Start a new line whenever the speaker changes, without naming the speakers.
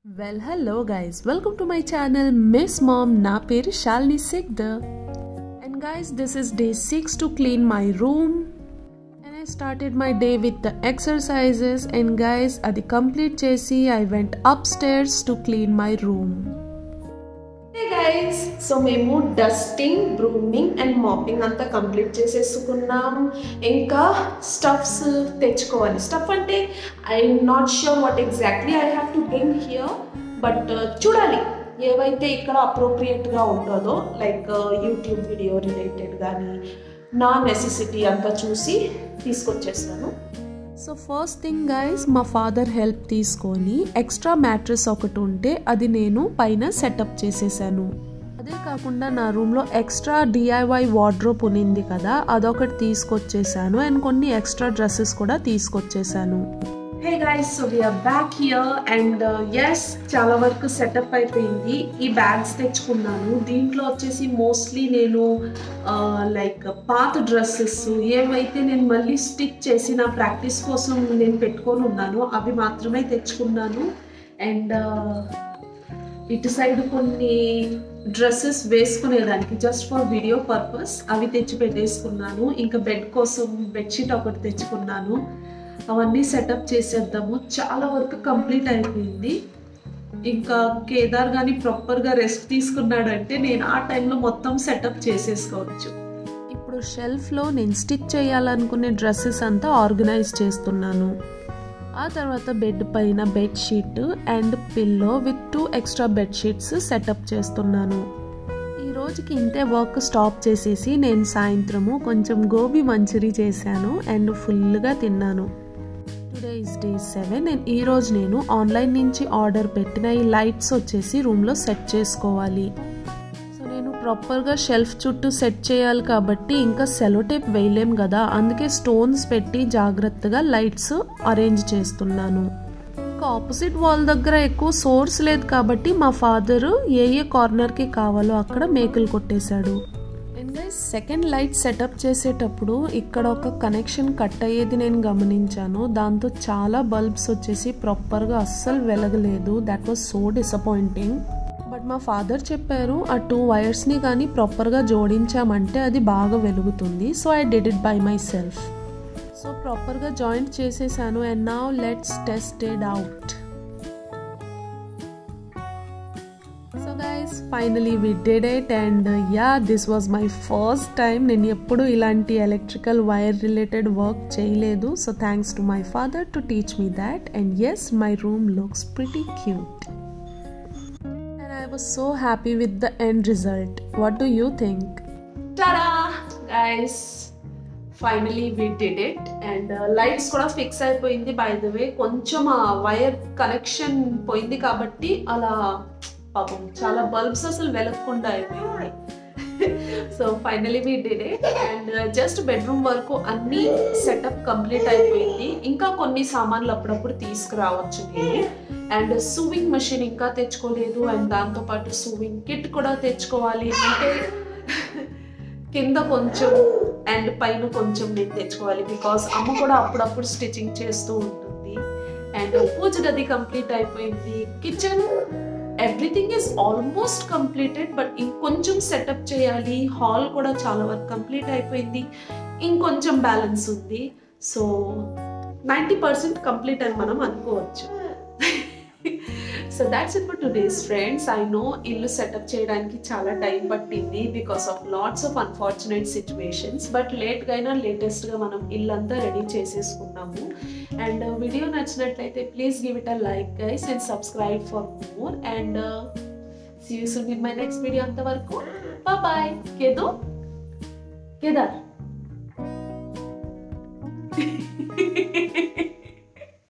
Well, hello guys, welcome to my channel Miss Mom. Na peru Shalini Sikdar. And guys, this is day 6 to clean my room. And I started my day with the exercises. And guys, adi complete chesi I went upstairs to clean my room.
Hey guys, so మేము dusting, బ్రూమింగ్ and mopping అంతా complete చేసేసుకున్నాం. ఇంకా stuffs తెచ్చుకోవాలి. Stuff అంటే I'm not sure what exactly I have to bring here, but చూడాలి ఏవైతే ఇక్కడ అప్రోప్రియేట్గా ఉంటుందో, లైక్ యూట్యూబ్ వీడియో రిలేటెడ్ కానీ నా నెసెసిటీ అంతా చూసి తీసుకొచ్చేస్తాను.
సో ఫస్ట్ థింగ్ గైస్, మా ఫాదర్ హెల్ప్ తీసుకొని ఎక్స్ట్రా మ్యాట్రెస్ ఒకటి ఉంటే అది నేను పైన సెటప్ చేసేసాను. అదే కాకుండా నా రూమ్లో ఎక్స్ట్రా డిఐవై వార్డ్రోబ్ ఉన్నింది కదా, అదొకటి తీసుకొచ్చేసాను. అండ్ కొన్ని ఎక్స్ట్రా డ్రెస్సెస్ కూడా తీసుకొచ్చేసాను.
Hey guys, so we are back here and yes, చాలా వరకు సెటప్ అయిపోయింది. ఈ బ్యాగ్స్ తెచ్చుకున్నాను. దీంట్లో వచ్చేసి మోస్ట్లీ నేను లైక్ పాత డ్రెస్సెస్ ఏవైతే నేను మళ్ళీ స్టిచ్ చేసి నా ప్రాక్టీస్ కోసం నేను పెట్టుకొని ఉన్నాను అవి మాత్రమే తెచ్చుకున్నాను. అండ్ ఇటు సైడ్ కొన్ని డ్రెస్సెస్ వేసుకునేదానికి జస్ట్ ఫర్ వీడియో పర్పస్ అవి తెచ్చి పెట్టేసుకున్నాను. ఇంకా బెడ్ కోసం బెడ్షీట్ ఒకటి తెచ్చుకున్నాను. అవన్నీ సెటప్ చేసేద్దాము. చాలా వరకు కంప్లీట్ అయిపోయింది. ఇంకా కేదార్ కానీ ప్రాపర్గా రెస్ట్ తీసుకున్నాడంటే నేను ఆ టైంలో మొత్తం సెటప్ చేసేసుకోవచ్చు.
ఇప్పుడు షెల్ఫ్లో నేను స్టిచ్ చేయాలనుకునే డ్రెస్సెస్ అంతా ఆర్గనైజ్ చేస్తున్నాను. ఆ తర్వాత బెడ్ పైన bedsheet and pillow with 2 extra bedsheets setup చేస్తున్నాను. ఈ రోజుకి ఇంతే వర్క్ స్టాప్ చేసేసి నేను సాయంత్రము కొంచెం గోబీ మంచూరి చేశాను అండ్ ఫుల్గా తిన్నాను. టుడే ఇస్ డే 7 అండ్ ఈరోజు నేను ఆన్లైన్ నుంచి ఆర్డర్ పెట్టిన ఈ లైట్స్ వచ్చేసి రూమ్లో సెట్ చేసుకోవాలి. సో నేను ప్రాపర్గా షెల్ఫ్ చుట్టూ సెట్ చేయాలి కాబట్టి ఇంకా సెలో టేప్ వేయలేం కదా, అందుకే స్టోన్స్ పెట్టి జాగ్రత్తగా లైట్స్ అరేంజ్ చేస్తున్నాను. ఇంకా ఆపోజిట్ వాల్ దగ్గర ఎక్కువ సోర్స్ లేదు కాబట్టి మా ఫాదరు ఏ కార్నర్కి కావాలో అక్కడ మేకులు కొట్టేశాడు. సెకండ్ లైట్ సెటప్ చేసేటప్పుడు ఇక్కడ ఒక కనెక్షన్ కట్ అయ్యేది నేను గమనించాను. దాంతో చాలా బల్బ్స్ వచ్చేసి ప్రాపర్గా అస్సలు వెలగలేదు. That was so disappointing. But మా ఫాదర్ చెప్పారు ఆ 2 వైర్స్ని కానీ ప్రాపర్గా జోడించామంటే అది బాగా వెలుగుతుంది. So I did it by myself. So ప్రాపర్గా జాయింట్ చేసేసాను. And now let's test it out. Finally we did it and yeah, this was my first time. నేను ఎప్పుడు ఇలాంటి ఎలక్ట్రికల్ వైర్ రిలేటెడ్ వర్క్ చేయలేదు. So thanks to my father to teach me that. And yes, my room looks pretty cute and I was so happy with the end result. What do you think?
Tada guys, finally we did it. And lights కూడా fix అయిపోయింది. By the way కొంచెం ఆ wire connection పోయింది కాబట్టి అలా పాపం చాలా bulbs అసలు వెలగకుండా అయిపోయింది. So finally we did it. And just bedroom వరకు అన్ని సెటప్ కంప్లీట్ అయిపోయింది. ఇంకా కొన్ని సామాన్లు అప్పుడప్పుడు తీసుకురావచ్చు నేను. అండ్ సూవింగ్ మెషిన్ ఇంకా తెచ్చుకోలేదు. అండ్ దాంతోపాటు సూవింగ్ కిట్ కూడా తెచ్చుకోవాలి. అంటే కింద కొంచెం అండ్ పైన కొంచెం నేను తెచ్చుకోవాలి, బికాస్ అమ్మ కూడా అప్పుడప్పుడు స్టిచ్చింగ్ చేస్తూ ఉంటుంది. అండ్ పూజ గది కంప్లీట్ అయిపోయింది. Kitchen everything is almost completed, but ఇంకొంచెం సెటప్ చేయాలి. హాల్ కూడా చాలా వరకు కంప్లీట్ అయిపోయింది. ఇంకొంచెం బ్యాలెన్స్ ఉంది. సో 90% కంప్లీట్ అని మనం అనుకోవచ్చు. So that's it for today's friends. I know ఇల్లు సెటప్ చేయడానికి చాలా టైం పట్టింది because of lots of unfortunate situations, but లేట్గా అయినా లేటెస్ట్గా మనం ఇల్లంతా రెడీ చేసేసుకున్నాము. అండ్ వీడియో నచ్చినట్లయితే please give it a like guys and subscribe for more. And see you soon in my next video. అంతవరకు బాయ్. కేదార్